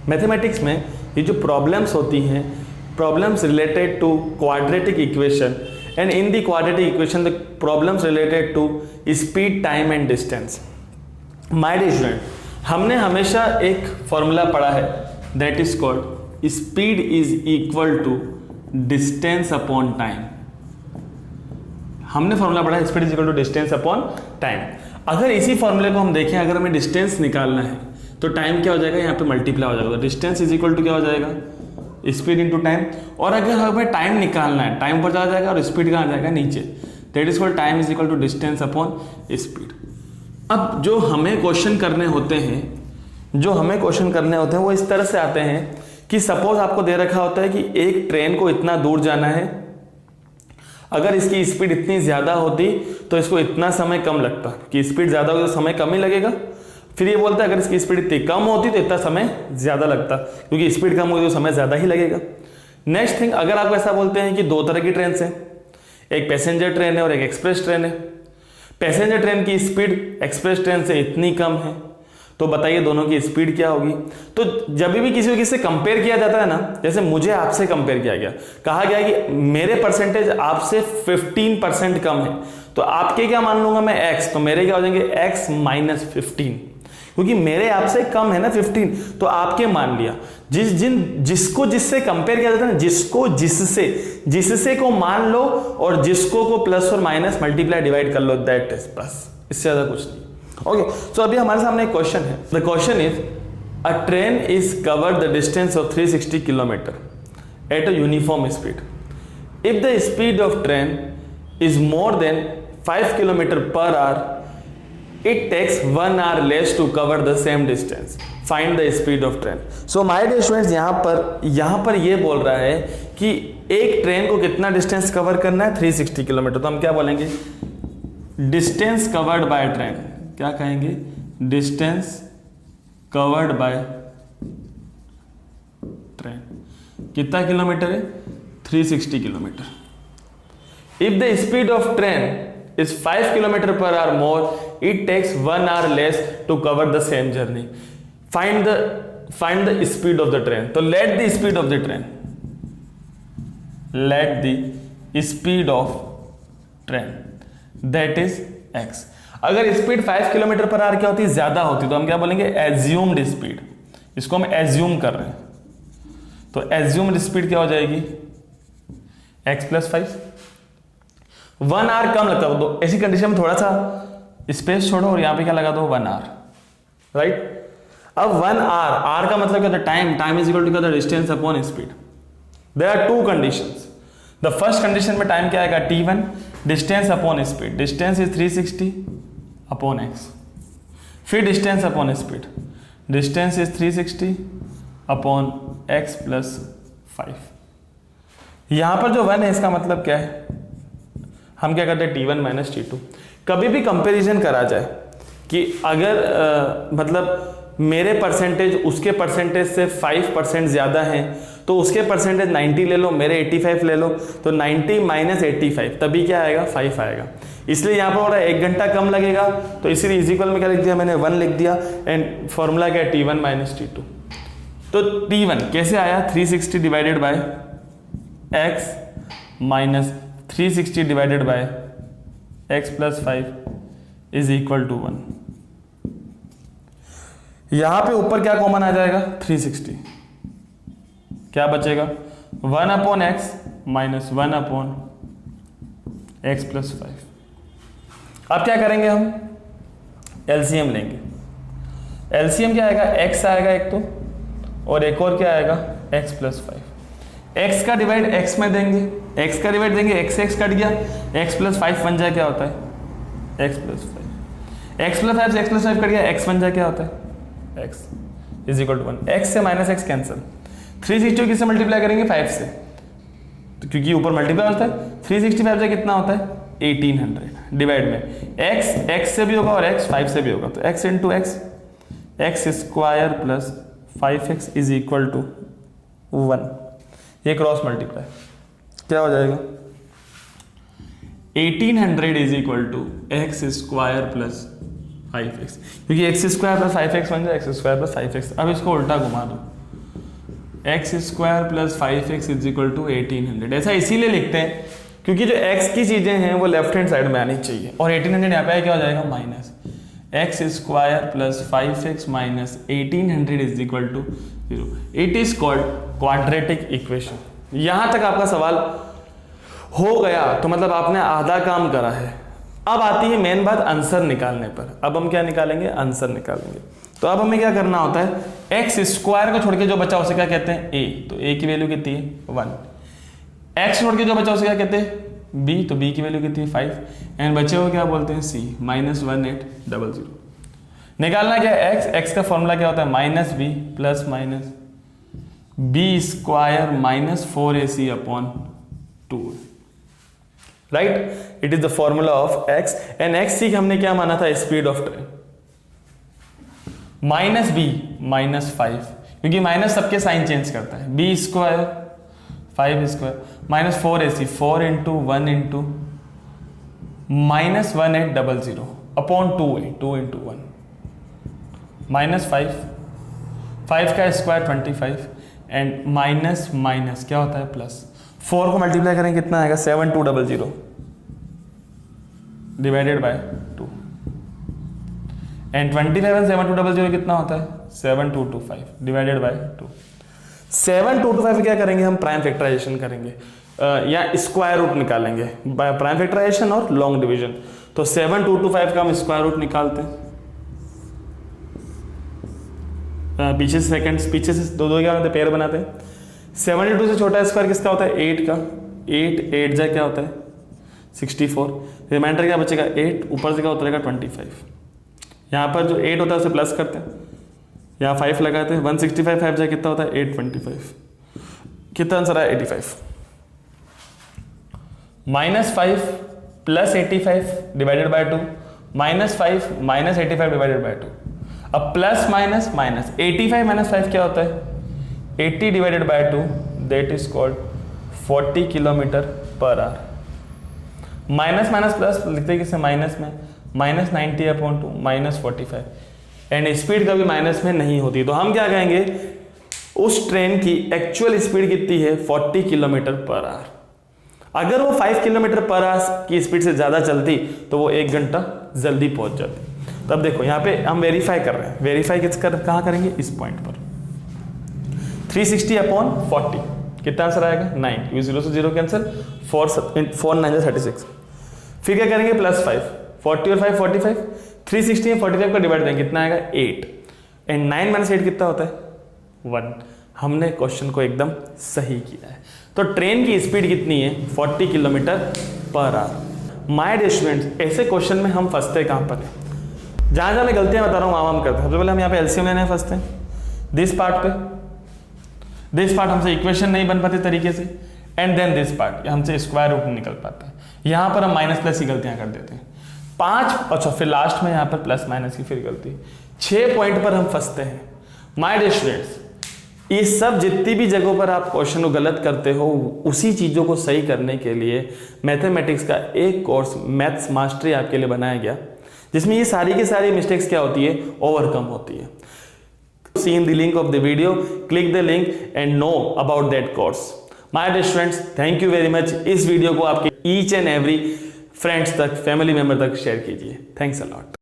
Mathematics में ये जो प्रॉब्लम्स होती हैं, problems related to quadratic equation, and in the quadratic equation the problems related to speed, time and distance. My dear student, हमने हमेशा एक फॉर्मूला पढ़ा है that is called speed is equal to distance upon time. हमने formula पढ़ा है speed is equal to distance upon time. अगर इसी फॉर्मूले को हम देखें, अगर हमें डिस्टेंस निकालना है तो टाइम क्या हो जाएगा, यहाँ पे मल्टीप्लाई हो जाएगा। तो डिस्टेंस इज इक्वल टू क्या हो जाएगा, स्पीड इंटू टाइम। और अगर हमें टाइम निकालना है, टाइम ऊपर चला जाएगा और स्पीड कहाँ जाएगा, नीचे। That is called time is equal to distance upon speed. अब जो हमें क्वेश्चन करने होते हैं, वो इस तरह से आते हैं कि सपोज आपको दे रखा होता है कि एक ट्रेन को इतना दूर जाना है, अगर इसकी स्पीड इतनी ज़्यादा होती तो इसको इतना समय कम लगता, कि स्पीड ज़्यादा होगी तो समय कम ही लगेगा। फिर ये बोलता है अगर इसकी स्पीड इतनी कम होती तो इतना समय ज़्यादा लगता, क्योंकि स्पीड कम होगी तो समय ज़्यादा ही लगेगा। नेक्स्ट थिंग, अगर आप ऐसा बोलते हैं कि दो तरह की ट्रेन हैं, एक पैसेंजर ट्रेन है और एक एक्सप्रेस ट्रेन है। पैसेंजर ट्रेन की स्पीड एक्सप्रेस ट्रेन से इतनी कम है, तो बताइए दोनों की स्पीड क्या होगी। तो जब भी किसी को किसी से कंपेयर किया जाता है ना, जैसे मुझे आपसे कंपेयर किया गया, कहा गया कि मेरे परसेंटेज आपसे 15% कम है, तो आपके क्या मान लूंगा मैं x, तो मेरे क्या हो जाएंगे x माइनस 15, क्योंकि मेरे आपसे कम है ना 15, तो आपके मान लिया। जिसको जिससे कंपेयर किया जाता है ना, जिसको जिससे को मान लो और जिसको को प्लस और माइनस मल्टीप्लाई डिवाइड कर लो, दैट इज बस, इससे ज्यादा कुछ नहीं। ओके, सो अभी हमारे सामने एक क्वेश्चन है। The question is a train is covered the distance of 360 kilometre at a uniform speed. If the speed of train is more than 5 kilometre per our, it takes 1 hour less to cover the same distance. Find the speed of train. So my dear students, यहाँ पर ये बोल रहा है कि एक train को कितना डिस्टेंस कवर करना है, 360 किलोमीटर। तो हम क्या बोलेंगे, डिस्टेंस कवर्ड बाय ट्रेन। क्या कहेंगे, डिस्टेंस कवर्ड बाय ट्रेन कितना किलोमीटर है, 360 kilometre. If the speed of train is 5 km per hour more, it takes 1 hour less to cover the same journey. Find the speed of the train. So let the speed of the train that is x. अगर speed 5 kilometre per our क्या होती है, ज्यादा होती, तो हम क्या बोलेंगे, एज्यूम्ड स्पीड। इसको हम एज्यूम कर रहे हैं, तो एज्यूम्ड स्पीड क्या हो जाएगी, x प्लस 5। 1 आवर कम लगता है, तो ऐसी कंडीशन में थोड़ा सा स्पेस छोड़ो और यहां पे क्या लगा दो, 1 आवर, राइट। अब 1 आवर, आर का मतलब क्या होता है, टाइम इज इक्वल टू क्या होता है, distance upon speed. There are 2 conditions. The first condition में टाइम क्या आएगा, t1, distance upon speed, distance is 360 upon x। फिर distance upon speed, distance is 360 upon x plus 5। यहां पर जो 1 है इसका मतलब क्या है, हम क्या करते हैं, t1 माइनस t2। कभी भी कंपैरिजन करा जाए कि अगर मतलब मेरे परसेंटेज उसके परसेंटेज से 5% ज़्यादा हैं, तो उसके परसेंटेज 90 ले लो, मेरे 85 ले लो, तो 90 माइनस 85 तभी क्या आएगा, 5 आएगा। इसलिए यहाँ पर 1 घंटा कम लगेगा, तो इसीलिए इज इक्वल में क्या लिख दिया मैंने, 1 लिख दिया। एंड फॉर्मूला क्या है, t1 माइनस t2। तो t1 कैसे आया, 360 divided by x minus 360 divided by x plus 5 is equal to 1। यहां पे ऊपर क्या कॉमन आ जाएगा, 360, क्या बचेगा, 1 upon x minus 1 upon x plus 5। अब क्या करेंगे, हम एलसीएम लेंगे। एलसीएम क्या आएगा, x आएगा एक तो, और एक और क्या आएगा, x प्लस 5। x का डिवाइड x में देंगे, x का डिवाइड देंगे, x से x कट गया, x प्लस 5 बन जाए क्या होता है, x प्लस 5। x प्लस 5 से x प्लस 5 कट गया, x बन जाए क्या होता है, x is equal to 1। x से माइनस x कैंसिल, 360 किससे मल्टीप्लाई करेंगे, 5 से, तो क्योंकि ऊपर मल्टीप्लाई होता है, 365 से कितना होता है, 1800 डिवाइड में x से भी होगा और x 5 से भी होगा, तो x into x square plus 5x is equal to 1। ये क्रॉस मल्टीप्लाई क्या हो जाएगा, 1800 is equal to x square plus 5x, क्योंकि x स्क्वायर प्लस 5x बन जाए x स्क्वायर प्लस 5x। अब इसको उल्टा घुमा दो, x square plus 5x is equal to 1800। ऐसा इसीलिए लिखते हैं क्योंकि जो x की चीज़ें हैं वो लेफ्ट हैंड साइड में आनी चाहिए, और 1800 यहाँ पे आया क्या हो जाएगा minus x square plus 5x minus 1800 is equal to 0। It is called quadratic equation. यहाँ तक आपका सवाल हो गया तो मतलब आपने आधा काम करा है। अब आती है मेन बात आंसर निकालने पर। अब हम क्या निकालेंगे, आंसर निकालेंगे। तो अब हमें क्या करना होता है, एक्स स्क्वायर को छोड़ के जो बचा उसे क्या कहते हैं ए, तो ए की वैल्यू कितनी है 1। एक्स छोड़ के जो बचा उसे क्या कहते हैं बी, तो बी की वैल्यू कितनी है 5, एंड बचे हुए क्या बोलते हैं सी -1800। निकालना क्या है एक्स, एक्स का फॉर्मूला क्या होता है minus B plus minus B square minus 4ac upon 2, right. It is the formula of x, and x सी हमने क्या माना था speed of train, minus B -5 क्योंकि माइनस सबके साइन चेंज करता है, B square 5 square minus 4ac 4 into 1 into -1800 upon 2a 2 into 1 -5 का स्क्वायर 25 एंड माइनस क्या होता है प्लस 4 को मल्टीप्लाई करेंगे कितना आएगा 7200 डिवाइडेड बाय 2, एंड 25 एंड 7200 कितना होता है 7225 डिवाइडेड बाय 2। 7225 क्या करेंगे हम, प्राइम फैक्टराइजेशन करेंगे या स्क्वायर रूट निकालेंगे, प्राइम फैक्टराइजेशन और लॉन्ग डिवीजन। तो 7225 का हम स्क्वायर रूट निकालते हैं, पीछे से सेकंड्स, पीछे से दो क्या होते हैं पेयर बनाते हैं। 72 से छोटा स्क्वायर किसका होता है 8 का, 8 जा क्या होता है 64, रिमाइंडर क्या बचेगा 8, ऊपर से क्या उतरेगा 25। यहाँ पर जो 8 होता है उसे प्लस करते हैं, यहाँ 5 लगाते हैं, 165 5 जाए कितना होता है 825, कितना आंसर है 85। -5 plus 85 divided by 2 -5 minus 85 divided by 2। अब प्लस माइनस 85 माइनस 5 क्या होता है 80 divided by 2, that is called 40 kilometre per our. Minus minus plus लिखते हैं किससे माइनस में, -90 अपॉन 2 -45, एंड स्पीड कभी माइनस में नहीं होती। तो हम क्या कहेंगे उस ट्रेन की एक्चुअल स्पीड कितनी है 40 किलोमीटर पर आवर। अगर वो 5 किलोमीटर पर आवर की स्पीड से ज़्यादा चलती तो वो 1 घंटा जल्दी पहुंच जाती। तब देखो यहाँ पे हम वेरीफाई कर रहे हैं, वेरीफाई कहाँ करेंगे इस पॉइंट पर 360 अपॉन 40 कितना आंसर आएगा 9, क्योंकि 0 से 0 कैंसिल, 4 9 36। फिर क्या करेंगे +5, 40 और 5 45, 360 में 45 का डिवाइड देंगे कितना आएगा 8, एंड 9 - 8 कितना होता है 1। हमने क्वेश्चन को एकदम सही किया है। तो ट्रेन की स्पीड कितनी है 40 kilometre per hour. My dear students, ऐसे क्वेश्चन में हम फंसते कहाँ पर है, जहाँ जहाँ मैं गलतियाँ बता रहा हूँ आम करते हैं। सबसे पहले हम यहाँ पे एलसीएम लेने फंसते हैं, दिस पार्ट हमसे इक्वेशन नहीं बन पाते तरीके से, एंड देन दिस पार्ट हमसे स्क्वायर रूट निकल पाता है। यहाँ पर हम माइनस प्लस की गलतियाँ कर देते हैं 5, अच्छा फिर लास्ट में यहाँ पर प्लस माइनस की फिर गलती, 6 पॉइंट पर हम फंसते हैं। माय डियर स्टूडेंट्स, ये सब जितनी भी जगहों पर आप क्वेश्चन को गलत करते हो उसी चीज़ों को सही करने के लिए मैथमेटिक्स का एक कोर्स मैथ्स मास्टरी आपके लिए बनाया गया, जिसमें ये सारी की सारी मिस्टेक्स क्या होती है ओवरकम होती है। See in the link of the video, click the link and know about that course. My dear students, thank you very much. इस वीडियो को आपके each and every फ्रेंड्स तक, फैमिली मेंबर तक शेयर कीजिए। Thanks a lot.